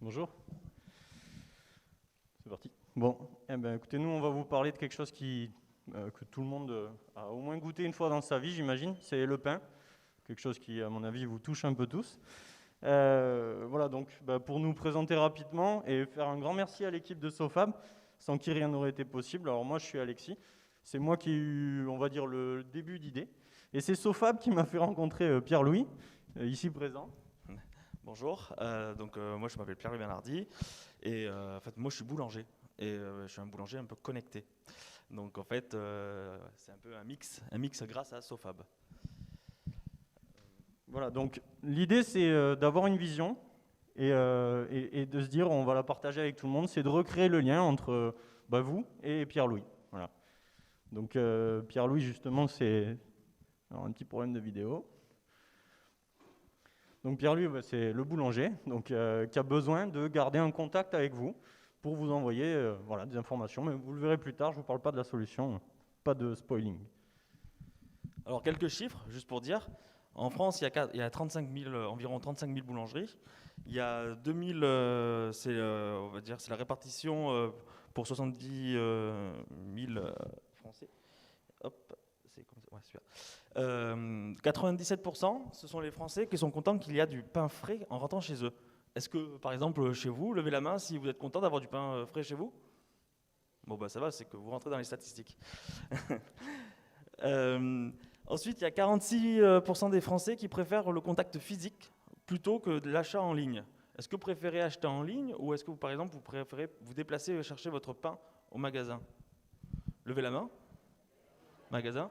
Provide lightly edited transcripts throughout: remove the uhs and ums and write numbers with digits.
Bonjour. C'est parti. Bon, écoutez, nous, on va vous parler de quelque chose que tout le monde a au moins goûté une fois dans sa vie, j'imagine. C'est le pain. Quelque chose qui, à mon avis, vous touche un peu tous. Voilà, donc, pour nous présenter rapidement et faire un grand merci à l'équipe de SOFAB, sans qui rien n'aurait été possible. Alors, moi, je suis Alexis. C'est moi qui ai eu, on va dire, le début d'idée. Et c'est SOFAB qui m'a fait rencontrer Pierre-Louis, ici présent. Bonjour, moi je m'appelle Pierre-Louis Bernardi et en fait moi je suis boulanger et je suis un boulanger un peu connecté. Donc en fait c'est un peu un mix grâce à SOFAB. Voilà, donc l'idée c'est d'avoir une vision et de se dire on va la partager avec tout le monde, c'est de recréer le lien entre vous et Pierre-Louis. Voilà. Donc Pierre-Louis justement c'est un petit problème de vidéo. Donc Pierre-Louis c'est le boulanger donc, qui a besoin de garder un contact avec vous pour vous envoyer des informations, mais vous le verrez plus tard, je ne vous parle pas de la solution, pas de spoiling. Alors quelques chiffres juste pour dire. En France, il y a environ 35 000 boulangeries. Il y a 2000, on va dire, c'est la répartition pour 70 000 Français. Hop, c'est comme ça. Ouais, super. 97%, ce sont les Français qui sont contents qu'il y a du pain frais en rentrant chez eux. Est-ce que, par exemple, chez vous, levez la main si vous êtes content d'avoir du pain frais chez vous? Bon, ça va, c'est que vous rentrez dans les statistiques. Ensuite, il y a 46% des Français qui préfèrent le contact physique plutôt que de l'achat en ligne. Est-ce que vous préférez acheter en ligne ou est-ce que, par exemple, vous préférez vous déplacer et chercher votre pain au magasin? Levez la main. Magasin.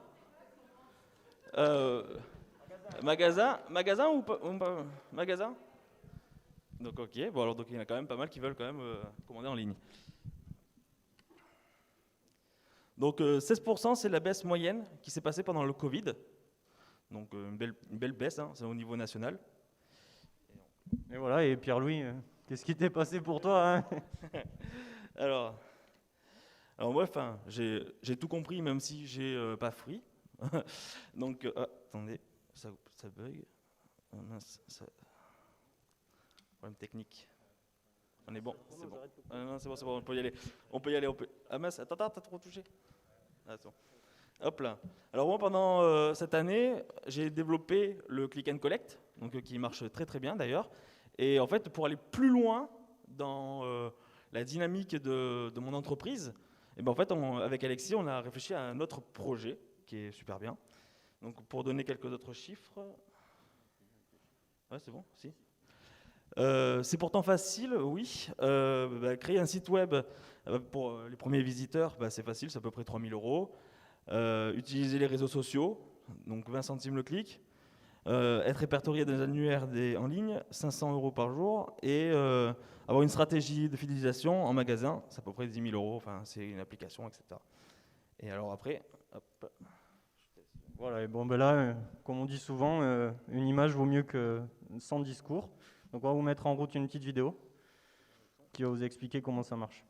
Magasin ou pas magasin? Donc ok, bon alors donc il y en a quand même pas mal qui veulent quand même commander en ligne. Donc 16% c'est la baisse moyenne qui s'est passée pendant le Covid. Donc une belle baisse, hein, c'est au niveau national. Et voilà, et Pierre-Louis, qu'est-ce qui t'est passé pour toi hein? alors moi, j'ai tout compris même si j'ai pas fruit. Donc attendez, ça bug. Mince, problème technique. On est bon, c'est bon. Non, c'est bon, on peut y aller. Ah mince, attends, t'as trop touché. Ah, c'est bon. Hop là. Alors moi, pendant cette année, j'ai développé le Click and Collect, donc qui marche très très bien d'ailleurs. Et en fait, pour aller plus loin dans la dynamique de mon entreprise, et ben en fait, avec Alexis, on a réfléchi à un autre projet qui est super bien. Donc pour donner quelques autres chiffres, ouais, c'est bon, si. C'est pourtant facile, oui. Créer un site web pour les premiers visiteurs, c'est facile, c'est à peu près 3 000 €. Utiliser les réseaux sociaux, donc 20 centimes le clic. Être répertorié dans les annuaires en ligne, 500 € par jour. Et avoir une stratégie de fidélisation en magasin, c'est à peu près 10 000 €. Enfin, c'est une application, etc. Et alors après, hop. Voilà, et bon là, comme on dit souvent, une image vaut mieux que 100 discours. Donc on va vous mettre en route une petite vidéo qui va vous expliquer comment ça marche.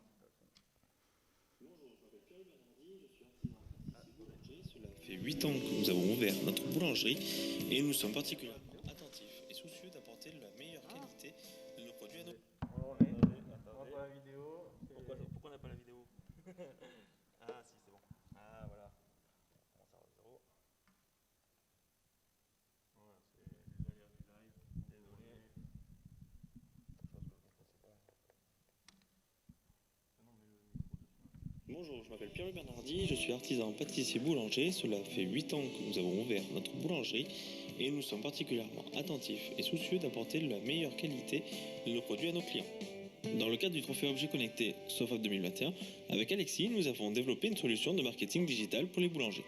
Bonjour, je m'appelle Pierre Bernardi, je suis artisan pâtissier boulanger. Cela fait 8 ans que nous avons ouvert notre boulangerie et nous sommes particulièrement attentifs et soucieux d'apporter la meilleure qualité de nos produits à nos... On voit la vidéo. Pourquoi on n'a pas la vidéo? Ah si, c'est bon. Ah voilà. On s'arrête à zéro. Voilà, c'est les aléas du live. Désolé. Bonjour, je m'appelle Pierre Bernardi, je suis artisan pâtissier boulanger. Cela fait 8 ans que nous avons ouvert notre boulangerie et nous sommes particulièrement attentifs et soucieux d'apporter la meilleure qualité de nos produits à nos clients. Dans le cadre du trophée objet connecté SOFAB 2021, avec Alexis, nous avons développé une solution de marketing digital pour les boulangers.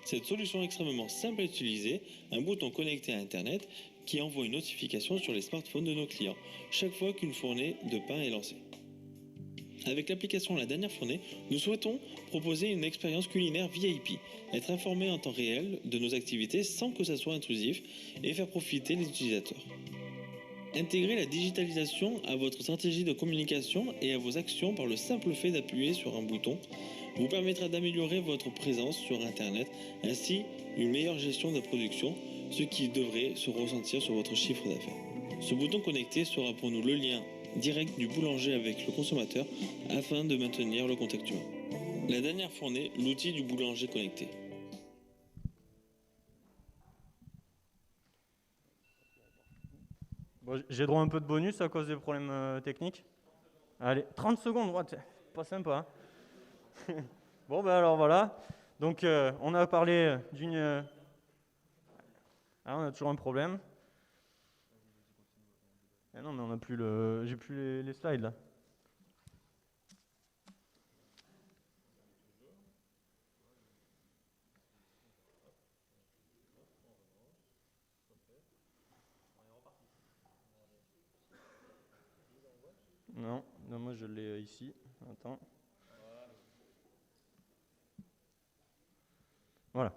Cette solution est extrêmement simple à utiliser, un bouton connecté à Internet qui envoie une notification sur les smartphones de nos clients chaque fois qu'une fournée de pain est lancée. Avec l'application La Dernière Fournée, nous souhaitons proposer une expérience culinaire VIP, être informé en temps réel de nos activités sans que ça soit intrusif et faire profiter les utilisateurs. Intégrer la digitalisation à votre stratégie de communication et à vos actions par le simple fait d'appuyer sur un bouton vous permettra d'améliorer votre présence sur Internet ainsi une meilleure gestion de la production, ce qui devrait se ressentir sur votre chiffre d'affaires. Ce bouton connecté sera pour nous le lien direct du boulanger avec le consommateur afin de maintenir le contact humain. La dernière fournée, l'outil du boulanger connecté. Bon, j'ai droit à un peu de bonus à cause des problèmes techniques. Allez, 30 secondes, ouais, pas sympa. Hein. Bon, ben alors voilà. Donc, on a parlé d'une... Ah, on a toujours un problème. Ah non, mais on n'a plus le... J'ai plus les slides, là. Non, non, moi je l'ai ici. Attends. Voilà.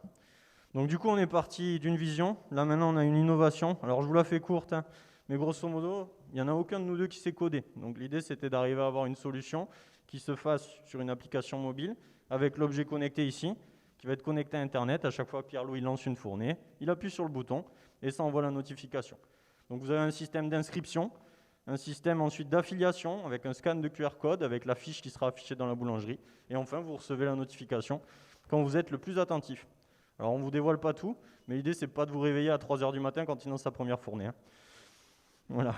Donc du coup, on est parti d'une vision. Là, maintenant, on a une innovation. Alors, je vous la fais courte, hein, mais grosso modo, il n'y en a aucun de nous deux qui sait coder. Donc l'idée, c'était d'arriver à avoir une solution qui se fasse sur une application mobile avec l'objet connecté ici, qui va être connecté à Internet. À chaque fois que Pierre-Louis lance une fournée, il appuie sur le bouton et ça envoie la notification. Donc vous avez un système d'inscription, un système ensuite d'affiliation avec un scan de QR code avec la fiche qui sera affichée dans la boulangerie. Et enfin, vous recevez la notification quand vous êtes le plus attentif. Alors, on ne vous dévoile pas tout, mais l'idée, c'est pas de vous réveiller à 3h du matin quand il lance sa première fournée. Hein. Voilà.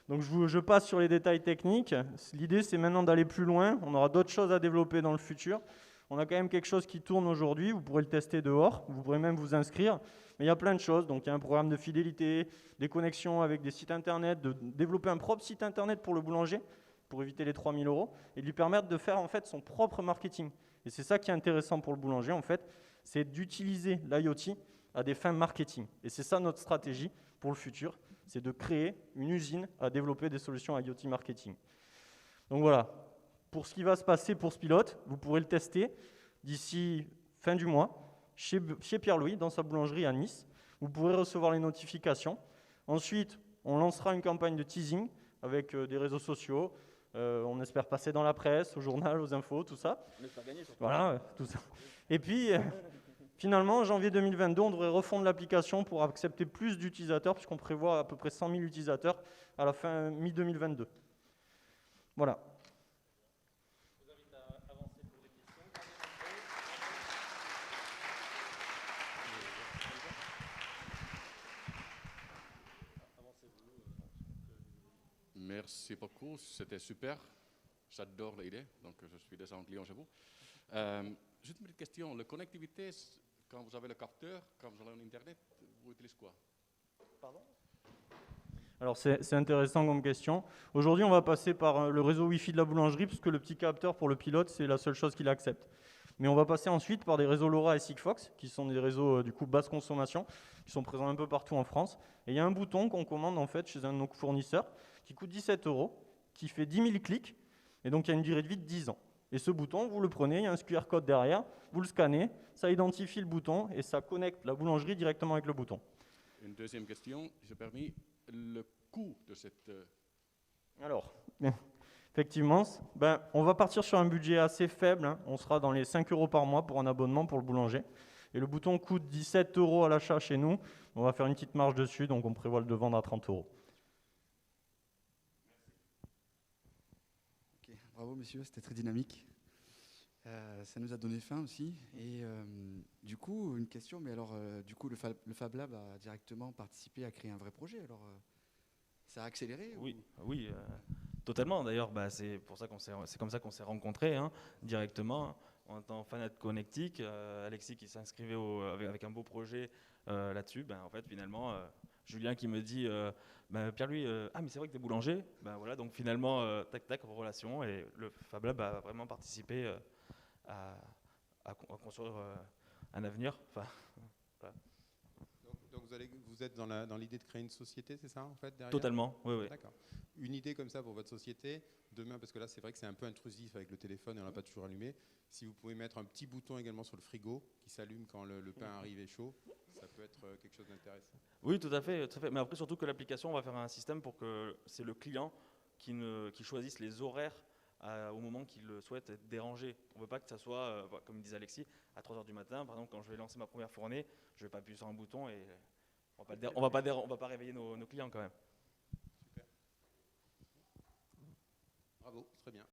Donc, je passe sur les détails techniques. L'idée, c'est maintenant d'aller plus loin. On aura d'autres choses à développer dans le futur. On a quand même quelque chose qui tourne aujourd'hui. Vous pourrez le tester dehors. Vous pourrez même vous inscrire. Mais il y a plein de choses. Donc, il y a un programme de fidélité, des connexions avec des sites Internet, de développer un propre site Internet pour le boulanger, pour éviter les 3 000 € et de lui permettre de faire en fait son propre marketing. Et c'est ça qui est intéressant pour le boulanger, en fait, c'est d'utiliser l'IoT à des fins marketing. Et c'est ça notre stratégie pour le futur, c'est de créer une usine à développer des solutions IoT marketing. Donc voilà, pour ce qui va se passer pour ce pilote, vous pourrez le tester d'ici fin du mois chez Pierre-Louis, dans sa boulangerie à Nice. Vous pourrez recevoir les notifications. Ensuite, on lancera une campagne de teasing avec des réseaux sociaux. On espère passer dans la presse, au journal, aux infos, tout ça. On espère gagner, surtout. Voilà, tout ça. Et puis, finalement, en janvier 2022, on devrait refondre l'application pour accepter plus d'utilisateurs, puisqu'on prévoit à peu près 100 000 utilisateurs à la fin mi-2022. Voilà. Je vous invite à avancer pour les questions. Merci beaucoup, c'était super. J'adore l'idée, donc je suis déjà un client chez vous. Juste une petite question, la connectivité, quand vous avez le capteur, quand vous avez Internet, vous utilisez quoi? Pardon? Alors c'est intéressant comme question. Aujourd'hui, on va passer par le réseau Wi-Fi de la boulangerie, puisque le petit capteur pour le pilote, c'est la seule chose qu'il accepte. Mais on va passer ensuite par des réseaux LoRa et Sigfox, qui sont des réseaux du coup basse consommation, qui sont présents un peu partout en France. Et il y a un bouton qu'on commande en fait chez un de nos fournisseurs, qui coûte 17 €, qui fait 10 000 clics, et donc il y a une durée de vie de 10 ans. Et ce bouton, vous le prenez, il y a un QR code derrière, vous le scannez, ça identifie le bouton et ça connecte la boulangerie directement avec le bouton. Une deuxième question, si c'est permis, le coût de cette... Alors, effectivement, on va partir sur un budget assez faible, hein. On sera dans les 5 € par mois pour un abonnement pour le boulanger. Et le bouton coûte 17 € à l'achat chez nous, on va faire une petite marge dessus, donc on prévoit de le vendre à 30 €. Okay, bravo monsieur, c'était très dynamique. Ça nous a donné faim aussi. Et du coup, une question, mais alors du coup le Fab Lab a directement participé à créer un vrai projet. Alors ça a accéléré? Oui, oui, totalement. D'ailleurs, c'est comme ça qu'on s'est rencontrés directement. En tant que fanat connectique, Alexis qui s'inscrivait avec un beau projet là-dessus. En fait, finalement, Julien qui me dit Pierre-Louis, mais c'est vrai que tu es boulanger. Voilà, donc finalement, tac, relation. Et le Fab Lab a vraiment participé à construire un avenir. Voilà. Donc vous êtes dans l'idée de créer une société, c'est ça en fait derrière? Totalement, oui. D'accord. Une idée comme ça pour votre société, demain, parce que là c'est vrai que c'est un peu intrusif avec le téléphone et on l'a pas toujours allumé, si vous pouvez mettre un petit bouton également sur le frigo qui s'allume quand le pain arrive et chaud, ça peut être quelque chose d'intéressant. Oui, tout à fait. Mais après, surtout que l'application, on va faire un système pour que c'est le client qui choisisse les horaires au moment qu'il souhaite être dérangé. On ne veut pas que ça soit, comme disait Alexis, à 3h du matin. Par exemple, quand je vais lancer ma première fournée, je ne vais pas appuyer sur un bouton et on va pas réveiller nos clients quand même. Super. Bravo, très bien.